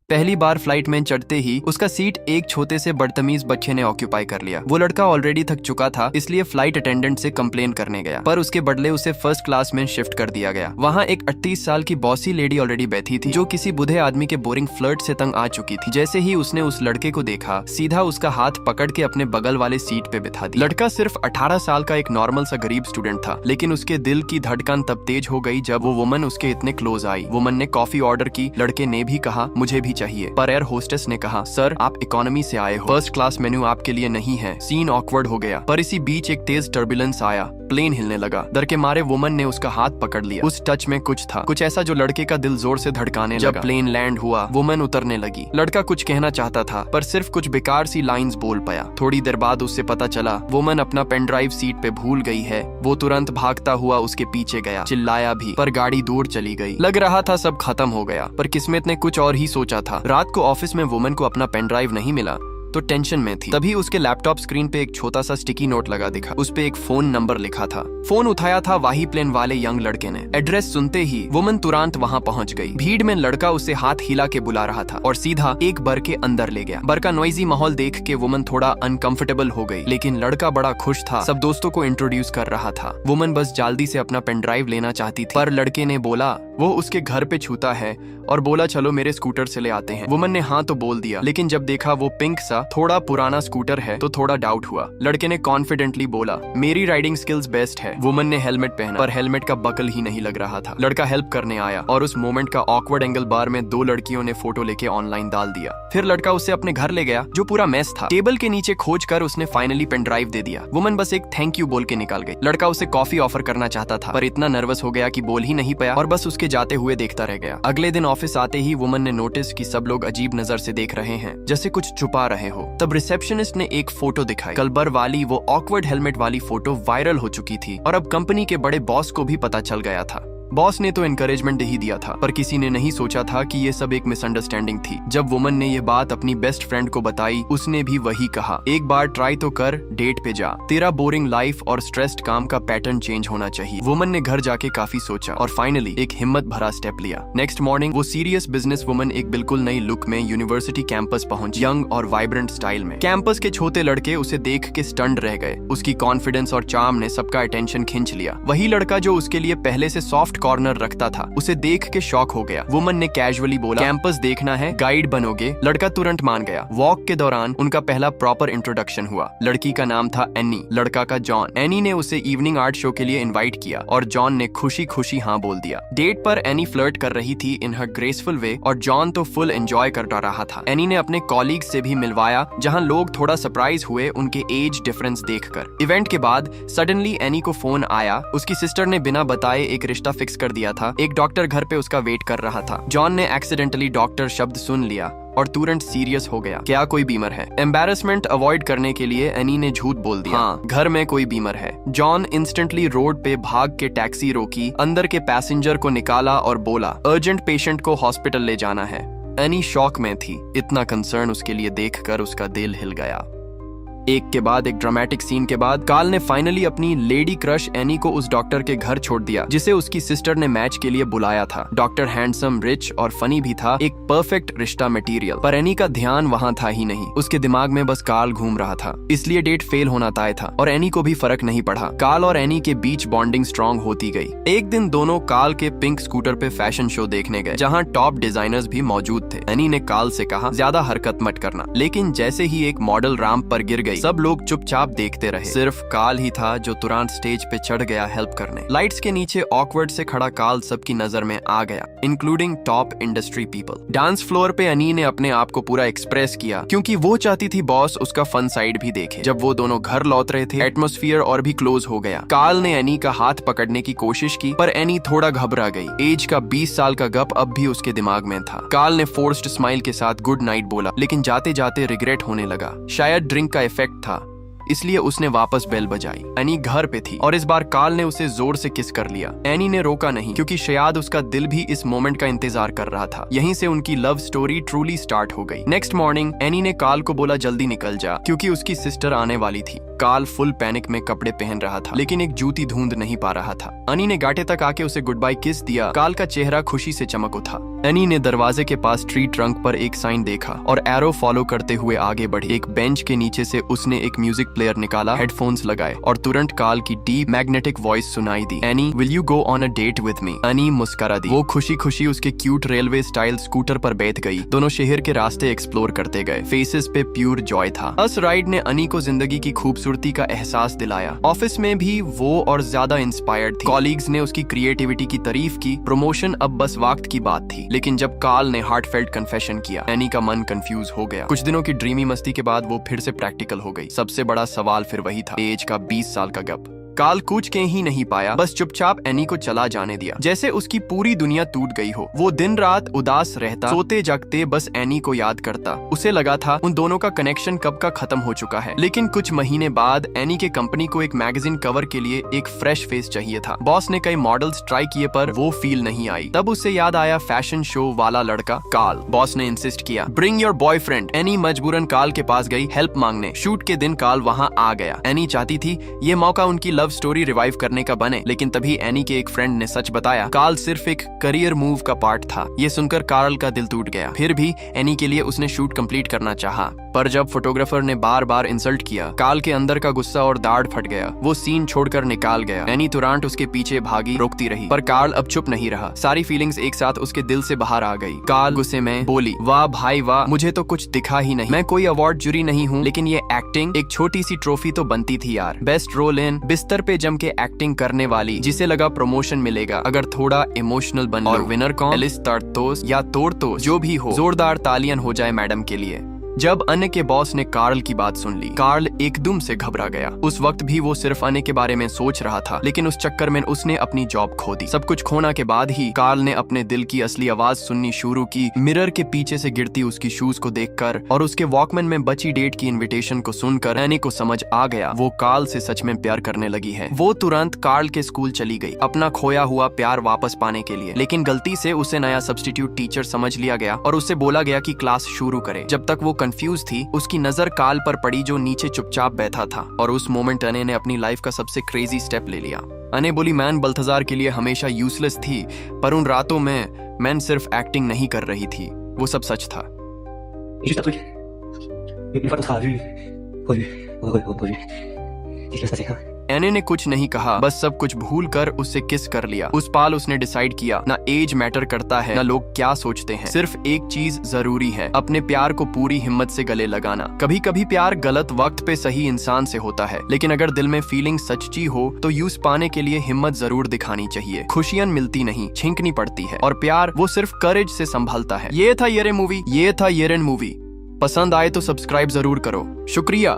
पहली बार फ्लाइट में चढ़ते ही उसका सीट एक छोटे से बदतमीज बच्चे ने ऑक्यूपाई कर लिया। वो लड़का ऑलरेडी थक चुका था, इसलिए फ्लाइट अटेंडेंट से कंप्लेन करने गया, पर उसके बदले उसे फर्स्ट क्लास में शिफ्ट कर दिया गया। वहाँ एक 38 साल की बॉसी लेडी ऑलरेडी बैठी थी, जो किसी बुढ़े आदमी के बोरिंग फ्लर्ट से तंग आ चुकी थी। जैसे ही उसने उस लड़के को देखा, सीधा उसका हाथ पकड़ के अपने बगल वाले सीट पे बिठा दिया। लड़का सिर्फ 18 साल का एक नॉर्मल सा गरीब स्टूडेंट था, लेकिन उसके दिल की धड़कन तब तेज हो गई जब वो वुमन उसके इतने क्लोज आई। वुमन ने कॉफी ऑर्डर की, लड़के ने भी कहा मुझे भी चाहिए, पर एयर होस्टेस ने कहा सर आप इकोनॉमी से आए हो, फर्स्ट क्लास मेन्यू आपके लिए नहीं है। सीन ऑकवर्ड हो गया, पर इसी बीच एक तेज टर्बुलेंस आया, प्लेन हिलने लगा। डर के मारे वुमन ने उसका हाथ पकड़ लिया। उस टच में कुछ था, कुछ ऐसा जो लड़के का दिल जोर से धड़काने लगा। जब प्लेन लैंड हुआ, वुमन उतरने लगी। लड़का कुछ कहना चाहता था, पर सिर्फ कुछ बेकार सी लाइंस बोल पाया। थोड़ी देर बाद उससे पता चला वुमन अपना पेन ड्राइव सीट पे भूल गई है। वो तुरंत भागता हुआ उसके पीछे गया, चिल्लाया भी, पर गाड़ी दूर चली गई। लग रहा था सब खत्म हो गया, पर किस्मत ने कुछ और ही सोचा था। रात को ऑफिस में वुमन को अपना पेन ड्राइव नहीं मिला तो टेंशन में थी। तभी उसके लैपटॉप स्क्रीन पे एक छोटा सा स्टिकी नोट लगा दिखा। उस पे एक फोन नंबर लिखा था। फोन उठाया था वाही प्लेन वाले यंग लड़के ने। एड्रेस सुनते ही वुमन तुरंत वहां पहुंच गई। भीड़ में लड़का उसे हाथ हिला के बुला रहा था और सीधा एक बर के अंदर ले गया। बर का नॉइजी माहौल देख के वुमन थोड़ा अनकंफर्टेबल हो गई, लेकिन लड़का बड़ा खुश था, सब दोस्तों को इंट्रोड्यूस कर रहा था। वुमन बस जल्दी से अपना पेन ड्राइव लेना चाहती थी, पर लड़के ने बोला वो उसके घर पे छूता है और बोला चलो मेरे स्कूटर से ले आते हैं। वुमन ने हाँ तो बोल दिया, लेकिन जब देखा वो पिंक सा थोड़ा पुराना स्कूटर है तो थोड़ा डाउट हुआ। लड़के ने कॉन्फिडेंटली बोला मेरी राइडिंग स्किल्स बेस्ट है। वुमन ने हेलमेट पहना, पर हेलमेट का बकल ही नहीं लग रहा था। लड़का हेल्प करने आया और उस मोमेंट का ऑकवर्ड एंगल बार में दो लड़कियों ने फोटो लेके ऑनलाइन डाल दिया। फिर लड़का उसे अपने घर ले गया, जो पूरा मेस था। टेबल के नीचे खोज कर उसने फाइनली पेन ड्राइव दे दिया। वुमन बस एक थैंक यू बोल के निकाल गई। लड़का उसे कॉफी ऑफर करना चाहता था, पर इतना नर्वस हो गया कि बोल ही नहीं पाया और बस उसके जाते हुए देखता रह गया। अगले दिन ऑफिस आते ही वुमन ने नोटिस कि सब लोग अजीब नजर से देख रहे हैं, जैसे कुछ छुपा रहे हो। तब रिसेप्शनिस्ट ने एक फोटो दिखाई। कलबर वाली वो ऑकवर्ड हेलमेट वाली फोटो वायरल हो चुकी थी और अब कंपनी के बड़े बॉस को भी पता चल गया था। बॉस ने तो एनकरेजमेंट ही दिया था, पर किसी ने नहीं सोचा था कि ये सब एक मिसअंडरस्टैंडिंग थी। जब वुमन ने ये बात अपनी बेस्ट फ्रेंड को बताई, उसने भी वही कहा, एक बार ट्राई तो कर, डेट पे जा, तेरा बोरिंग लाइफ और स्ट्रेस्ड काम का पैटर्न चेंज होना चाहिए। वुमन ने घर जाके काफी सोचा और फाइनली एक हिम्मत भरा स्टेप लिया। नेक्स्ट मॉर्निंग वो सीरियस बिजनेस वुमन एक बिल्कुल नई लुक में यूनिवर्सिटी कैंपस पहुंची, यंग और वाइब्रेंट स्टाइल में। कैंपस के छोटे लड़के उसे देख के स्टन्ड रह गए। उसकी कॉन्फिडेंस और चार्म ने सबका अटेंशन खींच लिया। वही लड़का जो उसके लिए पहले से सॉफ्ट कॉर्नर रखता था, उसे देख के शॉक हो गया। वुमन ने कैजुअली बोला कैंपस देखना है, गाइड बनोगे? लड़का तुरंत मान गया। वॉक के दौरान उनका पहला प्रॉपर इंट्रोडक्शन हुआ। लड़की का नाम था एनी, लड़का का जॉन। एनी ने उसे इवनिंग आर्ट शो के लिए इनवाइट किया और जॉन ने खुशी खुशी हाँ बोल दिया। डेट पर एनी फ्लर्ट कर रही थी इन हर ग्रेसफुल वे और जॉन तो फुल एंजॉय कर रहा था। एनी ने अपने कॉलीग्स से भी मिलवाया, जहाँ लोग थोड़ा सरप्राइज हुए उनके एज डिफरेंस देखकर। इवेंट के बाद सडनली एनी को फोन आया। उसकी सिस्टर ने बिना बताए एक रिश्ता फिक्स कर दिया था। एक डॉक्टर घर पे उसका वेट कर रहा था। जॉन ने एक्सीडेंटली डॉक्टर शब्द सुन लिया और तुरंत सीरियस हो गया। क्या कोई बीमर है? एम्बैरेसमेंट अवॉइड करने के लिए एनी ने झूठ बोल दिया, हाँ घर में कोई बीमर है। जॉन इंस्टेंटली रोड पे भाग के टैक्सी रोकी, अंदर के पैसेंजर को निकाला और बोला अर्जेंट पेशेंट को हॉस्पिटल ले जाना है। एनी शॉक में थी। इतना कंसर्न उसके लिए देखकर उसका दिल हिल गया। एक के बाद एक ड्रामेटिक सीन के बाद कार्ल ने फाइनली अपनी लेडी क्रश एनी को उस डॉक्टर के घर छोड़ दिया, जिसे उसकी सिस्टर ने मैच के लिए बुलाया था। डॉक्टर हैंडसम, रिच और फनी भी था, एक परफेक्ट रिश्ता मटेरियल। पर एनी का ध्यान वहाँ था ही नहीं। उसके दिमाग में बस कार्ल घूम रहा था, इसलिए डेट फेल होना तय था और एनी को भी फर्क नहीं पड़ा। कार्ल और एनी के बीच बॉन्डिंग स्ट्रॉन्ग होती गई। एक दिन दोनों कार्ल के पिंक स्कूटर पे फैशन शो देखने गए, जहाँ टॉप डिजाइनर्स भी मौजूद थे। एनी ने कार्ल से कहा ज्यादा हरकत मत करना, लेकिन जैसे ही एक मॉडल रैंप पर गिर गई, सब लोग चुपचाप देखते रहे। सिर्फ कार्ल ही था जो तुरंत स्टेज पे चढ़ गया हेल्प करने। लाइट्स के नीचे ऑकवर्ड से खड़ा कार्ल सबकी नजर में आ गया, including top industry people. Dance floor पे एनी ने अपने आप को पूरा एक्सप्रेस किया, क्योंकि वो चाहती थी बॉस उसका फन साइड भी देखे। जब वो दोनों घर लौट रहे थे, एटमॉस्फेयर और भी क्लोज हो गया। कार्ल ने एनी का हाथ पकड़ने की कोशिश की, पर एनी थोड़ा घबरा गई। एज का 20 साल का गप अब भी उसके दिमाग में था। कार्ल ने फोर्स्ड स्माइल के साथ गुड नाइट बोला, लेकिन जाते जाते रिग्रेट होने लगा। शायद ड्रिंक का इफेक्ट था। इसलिए उसने वापस बेल बजाई। एनी घर पे थी और इस बार कार्ल ने उसे जोर से किस कर लिया। एनी ने रोका नहीं क्योंकि शायद उसका दिल भी इस मोमेंट का इंतजार कर रहा था। यहीं से उनकी लव स्टोरी ट्रूली स्टार्ट हो गई। नेक्स्ट मॉर्निंग एनी ने कार्ल को बोला जल्दी निकल जा क्योंकि उसकी सिस्टर आने वाली थी। कार्ल फुल पैनिक में कपड़े पहन रहा था लेकिन एक जूती ढूंढ नहीं पा रहा था। एनी ने गाटे तक आके उसे गुड बाय किस दिया। कार्ल का चेहरा खुशी से चमक उठा। एनी ने दरवाजे के पास ट्री ट्रंक पर एक साइन देखा और एरो फॉलो करते हुए आगे बढ़ी। एक बेंच के नीचे से उसने एक म्यूजिक प्लेयर निकाला, हेडफोन्स लगाए और तुरंत कार्ल की डीप मैग्नेटिक वॉइस सुनाई दी। Annie, will you go on a date with me? Annie मुस्कुरा दी। वो खुशी खुशी उसके क्यूट रेलवे स्टाइल स्कूटर पर बैठ गई। दोनों शहर के रास्ते एक्सप्लोर करते गए। फेसेस पे प्योर जॉय था। अस राइड ने एनी को जिंदगी की खूबसूरती का एहसास दिलाया। ऑफिस में भी वो और ज्यादा इंस्पायर्ड थी। कॉलीग्स ने उसकी क्रिएटिविटी की तारीफ की। प्रमोशन अब बस वक्त की बात थी। लेकिन जब कार्ल ने हार्टफेल्ट कन्फेशन किया, एनी का मन कंफ्यूज हो गया। कुछ दिनों की ड्रीमी मस्ती के बाद वो फिर से प्रैक्टिकल हो गई। सबसे बड़ा सवाल फिर वही था, एज का 20 साल का गप। कार्ल कुछ कह ही नहीं पाया, बस चुपचाप एनी को चला जाने दिया जैसे उसकी पूरी दुनिया टूट गई हो। वो दिन रात उदास रहता, सोते जागते बस एनी को याद करता। उसे लगा था उन दोनों का कनेक्शन कब का खत्म हो चुका है। लेकिन कुछ महीने बाद एनी के कंपनी को एक मैगजीन कवर के लिए एक फ्रेश फेस चाहिए था। बॉस ने कई मॉडल्स ट्राई किए पर वो फील नहीं आई। तब उसे याद आया फैशन शो वाला लड़का कार्ल। बॉस ने इंसिस्ट किया, ब्रिंग योर बॉयफ्रेंड। एनी मजबूरन कार्ल के पास गई हेल्प मांगने। शूट के दिन कार्ल वहाँ आ गया। एनी चाहती थी ये मौका उनकी लव स्टोरी रिवाइव करने का बने, लेकिन तभी एनी के एक फ्रेंड ने सच बताया, कार्ल सिर्फ एक करियर मूव का पार्ट था। ये सुनकर कार्ल का दिल टूट गया। फिर भी एनी के लिए उसने शूट कंप्लीट करना चाहा, पर जब फोटोग्राफर ने बार बार इंसल्ट किया, कार्ल के अंदर का गुस्सा और दाढ़ फट गया। वो सीन छोड़कर निकाल गया। एनी तुरंत उसके पीछे भागी, रोकती रही, पर कार्ल अब चुप नहीं रहा। सारी फीलिंग्स एक साथ उसके दिल से बाहर आ गई। कार्ल गुस्से में बोली, वाह भाई वाह, मुझे तो कुछ दिखा ही नहीं। मैं कोई अवार्ड जुरी नहीं हूँ, लेकिन ये एक्टिंग, एक छोटी सी ट्रॉफी तो बनती थी यार। बेस्ट रोल इन, बिस्तर पे जम के एक्टिंग करने वाली, जिसे लगा प्रमोशन मिलेगा अगर थोड़ा इमोशनल बन लो। और विनर कौन? एलिस तार्तोस या तोर्तोस, जो भी हो, जोरदार तालियां हो जाए मैडम के लिए। जब अन्य के बॉस ने कार्ल की बात सुन ली, कार्ल एकदम से घबरा गया। उस वक्त भी वो सिर्फ अन्य के बारे में सोच रहा था, लेकिन उस चक्कर में उसने अपनी जॉब खो दी। सब कुछ खोना के बाद ही कार्ल ने अपने दिल की असली आवाज सुननी शुरू की, मिरर के पीछे से गिरती उसकी शूज को देखकर और उसके वॉकमैन में बची डेट की इन्विटेशन को सुनकर एनी को समझ आ गया वो कार्ल से सच में प्यार करने लगी है। वो तुरंत कार्ल के स्कूल चली गई अपना खोया हुआ प्यार वापस पाने के लिए, लेकिन गलती से उसे नया सब्स्टिट्यूट टीचर समझ लिया गया और उससे बोला गया कि क्लास शुरू करे। जब तक वो कंफ्यूज थी, उसकी नजर कार्ल पर पड़ी जो नीचे चुपचाप बैठा था, और उस मोमेंट अने ने अपनी लाइफ का सबसे क्रेजी स्टेप ले लिया। अने बोली, मैन बल्थाजार के लिए हमेशा यूजलेस थी, पर उन रातों में मैन सिर्फ एक्टिंग नहीं कर रही थी, वो सब सच था। एने ने कुछ नहीं कहा, बस सब कुछ भूल कर उससे किस कर लिया। उस पाल उसने डिसाइड किया, ना एज मैटर करता है, ना लोग क्या सोचते हैं, सिर्फ एक चीज जरूरी है, अपने प्यार को पूरी हिम्मत से गले लगाना। कभी कभी प्यार गलत वक्त पे सही इंसान से होता है, लेकिन अगर दिल में फीलिंग सच्ची हो तो यूज पाने के लिए हिम्मत जरूर दिखानी चाहिए। खुशियां मिलती नहीं, छींकनी पड़ती है, और प्यार वो सिर्फ करेज से संभालता है। ये था येरेन मूवी। पसंद आए तो सब्सक्राइब जरूर करो। शुक्रिया।